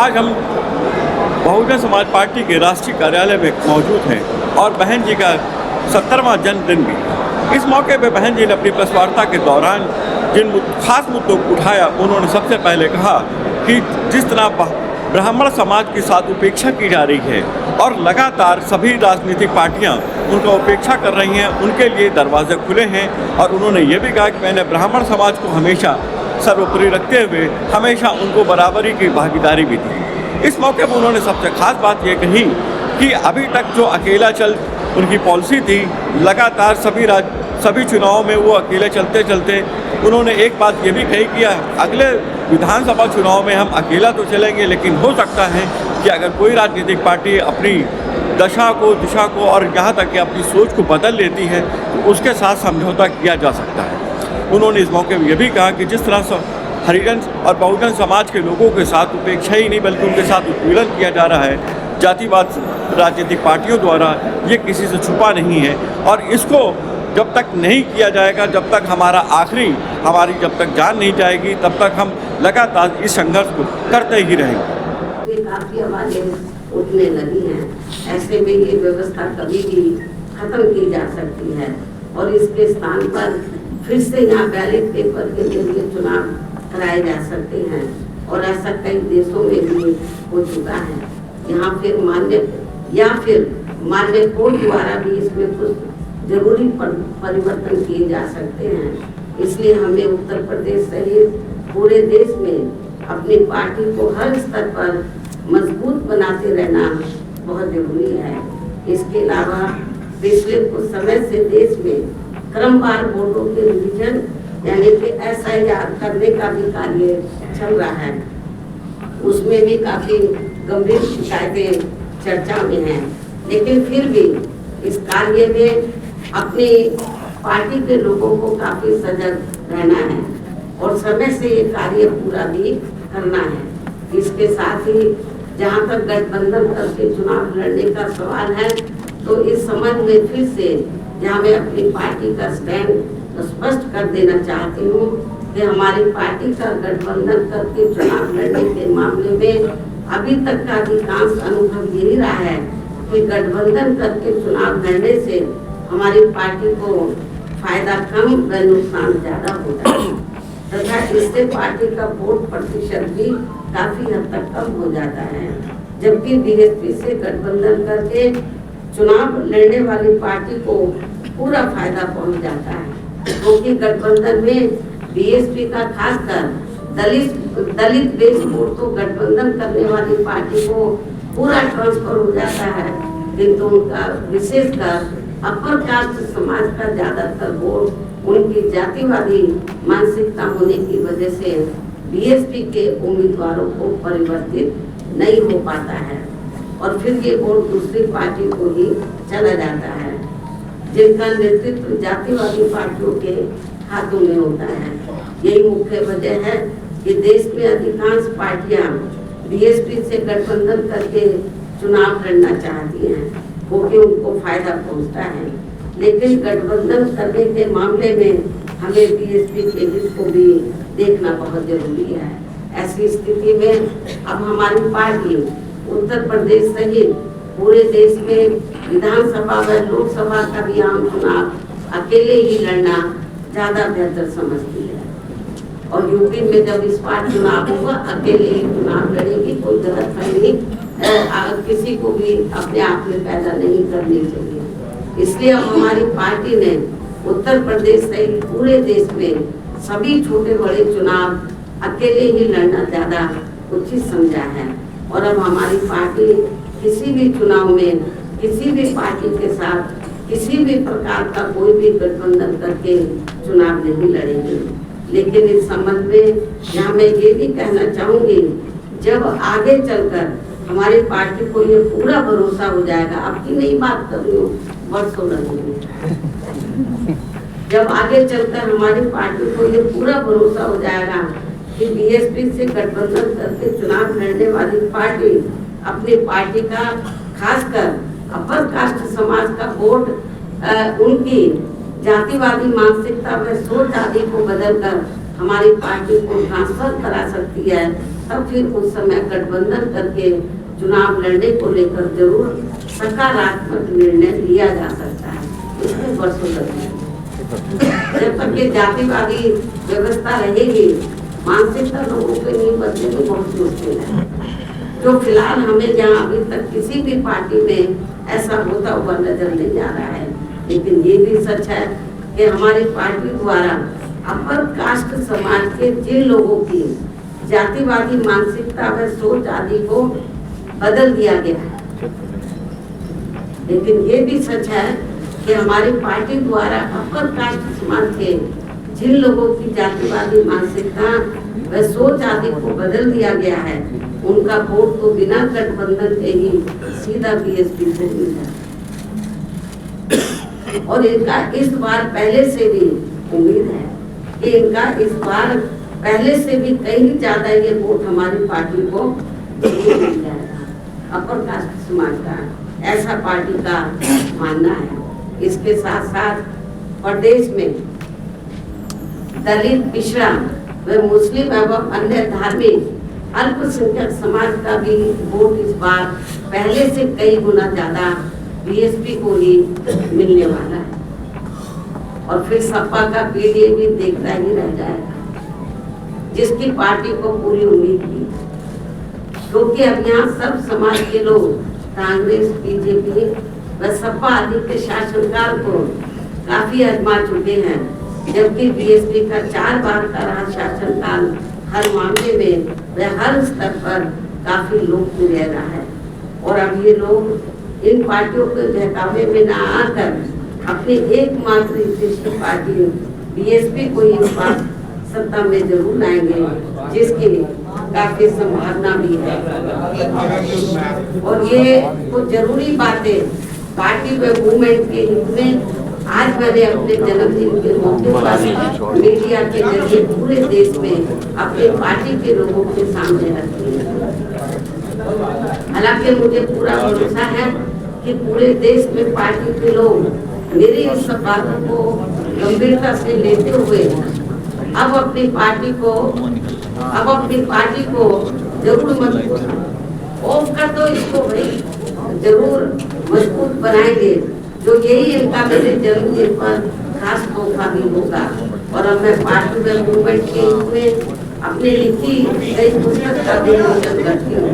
आज हम बहुजन समाज पार्टी के राष्ट्रीय कार्यालय में मौजूद हैं और बहन जी का 70वां जन्मदिन भी। इस मौके पे बहन जी ने अपनी प्रेस वार्ता के दौरान जिन खास मुद्दों को उठाया, उन्होंने सबसे पहले कहा कि जिस तरह ब्राह्मण समाज के साथ उपेक्षा की जा रही है और लगातार सभी राजनीतिक पार्टियां उनका उपेक्षा कर रही हैं, उनके लिए दरवाजे खुले हैं। और उन्होंने ये भी कहा कि मैंने ब्राह्मण समाज को हमेशा सर्वोपरि रखते हुए हमेशा उनको बराबरी की भागीदारी भी दी। इस मौके पर उन्होंने सबसे खास बात ये कही कि अभी तक जो अकेला चल उनकी पॉलिसी थी, लगातार सभी चुनावों में वो अकेले चलते चलते उन्होंने एक बात ये भी कही कि अगले विधानसभा चुनाव में हम अकेला तो चलेंगे, लेकिन हो सकता है कि अगर कोई राजनीतिक पार्टी अपनी दिशा को और यहाँ तक कि अपनी सोच को बदल लेती है तो उसके साथ समझौता किया जा सकता है। उन्होंने इस मौके में यह भी कहा कि जिस तरह हरिजन और बहुजन समाज के लोगों के साथ उपेक्षा ही नहीं बल्कि उनके साथ उत्पीड़न किया जा रहा है जातिवाद राजनीतिक पार्टियों द्वारा, ये किसी से छुपा नहीं है। और इसको जब तक नहीं किया जाएगा, जब तक हमारी जब तक जान नहीं जाएगी, तब तक हम लगातार इस संघर्ष को करते ही रहेंगे। काफी आवाजें उठने लगी हैं, ऐसे में ये व्यवस्था कभी भी खत्म की जा सकती है और इसके स्थान पर फिर से यहाँ बैलेट पेपर के जरिए चुनाव कराए जा सकते हैं और ऐसा कई देशों में भी हो चुका है। यहाँ फिर मान्य कोर्ट द्वारा भी इसमें कुछ जरूरी परिवर्तन किए जा सकते हैं। इसलिए हमें उत्तर प्रदेश सहित पूरे देश में अपनी पार्टी को हर स्तर पर मजबूत बनाते रहना बहुत जरूरी है। इसके अलावा पिछले कुछ समय से देश में क्रमवार वोटों के रिवीजन यानी कि SIR करने का भी कार्य चल रहा है। उसमें भी काफी गंभीर शिकायतें चर्चा में हैं, लेकिन फिर भी इस कार्य में अपनी पार्टी के लोगों को काफी सजग रहना है और समय से ये कार्य पूरा भी करना है। इसके साथ ही जहाँ तक गठबंधन करके चुनाव लड़ने का सवाल है, तो इस संबंध में फिर से जहाँ मैं अपनी पार्टी का स्टैंड स्पष्ट कर देना चाहती हूँ कि हमारी पार्टी का गठबंधन करके चुनाव लड़ने के मामले में अभी तक का अधिकांश अनुभव यही रहा है कि गठबंधन करके चुनाव लड़ने से हमारी पार्टी को फायदा कम व नुकसान ज्यादा होता है तथा इससे पार्टी का वोट प्रतिशत भी काफी हद तक कम हो जाता है। जबकि BSP से गठबंधन करके चुनाव लड़ने वाली पार्टी को पूरा फायदा पहुंच जाता है, क्योंकि गठबंधन में BSP का खासकर दलित बेस वोट तो गठबंधन करने वाली पार्टी को पूरा ट्रांसफर हो जाता है, किंतु उनका विशेषकर अपर कास्ट समाज का ज्यादातर वोट उनकी जातिवादी मानसिकता होने की वजह से BSP के उम्मीदवारों को परिवर्तित नहीं हो पाता है और फिर ये वोट दूसरी पार्टी को ही चला जाता है, जिनका नेतृत्व जातिवादी पार्टियों के हाथों में होता है। यही मुख्य वजह है कि देश में अधिकांश पार्टियां BSP से गठबंधन करके चुनाव लड़ना चाहती हैं, क्योंकि उनको फायदा पहुंचता है। लेकिन गठबंधन करने के मामले में हमें BSP के हित को भी देखना बहुत जरूरी है। ऐसी स्थिति में अब हमारी पार्टी उत्तर प्रदेश सहित पूरे देश में विधानसभा व लोकसभा का भी आम चुनाव अकेले ही लड़ना ज्यादा बेहतर समझती है और यूपी में जब इस बार चुनाव होगा अकेले ही चुनाव लड़ेगी। कोई गलतफहमी किसी को भी अपने आप में पैदा नहीं करनी चाहिए। इसलिए अब हमारी पार्टी ने उत्तर प्रदेश सहित पूरे देश में सभी छोटे बड़े चुनाव अकेले ही लड़ना ज्यादा उचित समझा है और अब हमारी पार्टी किसी भी चुनाव में किसी भी पार्टी के साथ किसी भी प्रकार का कोई भी गठबंधन करके चुनाव नहीं लड़ेगी। लेकिन इस संबंध में यहाँ मैं ये भी कहना चाहूंगी, जब आगे चलकर हमारी पार्टी को ये पूरा भरोसा हो जाएगा, आपकी नई बात कर रही हूँ, वर्षों लगेंगे, जब आगे चलकर हमारी पार्टी को ये पूरा भरोसा हो जाएगा कि BSP से गठबंधन करके चुनाव लड़ने वाली पार्टी अपनी पार्टी का खासकर अपर कास्ट समाज का वोट उनकी जातिवादी मानसिकता व सोच आदि को बदलकर हमारी पार्टी को ट्रांसफर करा सकती है, तब फिर उस समय गठबंधन करके चुनाव लड़ने को लेकर जरूर सकारात्मक निर्णय लिया जा सकता है। इसमें वर्षों लगेंगे। जब तक ये जातिवादी व्यवस्था रहेगी, मानसिकता लोगों के नहीं बदलने में बहुत मुश्किल है। जो फिलहाल हमें जहाँ अभी तक किसी भी पार्टी में ऐसा होता हुआ नजर नहीं आ रहा है, लेकिन ये भी सच है कि हमारी पार्टी द्वारा अपर कास्ट समाज के जिन लोगों की जातिवादी मानसिकता व सोच आदि को बदल दिया गया है। लेकिन ये भी सच है कि हमारी पार्टी द्वारा अपर कास्ट समाज के जिन लोगों की जातिवादी मानसिकता व सोच आदि को बदल दिया गया है, उनका वोट तो बिना गठबंधन के ही सीधा बीएसपी को मिल जाए। और इनका इस बार पहले से भी उम्मीद है कि इनका इस बार पहले से भी कहीं ज्यादा ये वोट हमारी पार्टी को मिल जाएगा। अपर कास्ट समाज का ऐसा पार्टी का मानना है। इसके साथ साथ प्रदेश में दलित, पिछड़ा व मुस्लिम एवं अन्य धार्मिक अल्पसंख्यक समाज का भी वोट इस बार पहले से कई गुना ज्यादा बीएसपी को ही मिलने वाला है। और फिर सपा का पीडीए भी देखता ही रह जाएगा, जिसकी पार्टी को पूरी उम्मीद थी, क्योंकि अब यहाँ सब समाज के लोग कांग्रेस, बीजेपी व सपा आदि के शासनकाल को काफी आजमा चुके हैं, जबकि बीएसपी का 4 बार का रहा शासनकाल हर मामले में व हर स्तर पर काफी लोकप्रिय रहा है। और अब ये लोग इन पार्टियों के बहकावे में न आकर अपनी एकमात्र हितैषी पार्टी बीएसपी को इस बार सत्ता में जरूर लाएंगे, जिसकी काफी संभावना भी है। और ये कुछ जरूरी बातें पार्टी व मूवमेंट के हित में आज मैंने अपने जन्मदिन के मौके पर मीडिया के जरिए पूरे देश में अपनी पार्टी के लोगों के सामने रखी है। हालांकि मुझे पूरा भरोसा है कि पूरे देश में पार्टी के लोग मेरी इस बातों को गंभीरता से लेते हुए अब अपनी पार्टी को जरूर मजबूत ऑफ कर दो, इसको भाई जरूर मजबूत बनाएंगे, जो यही इनका मेरे जन्मदिन पर खास मौका भी होगा। और अब मैं पार्टी में मूवमेंट के रूप में अपनी लिखी कई पुस्तक का भी विमोचन करती हूँ।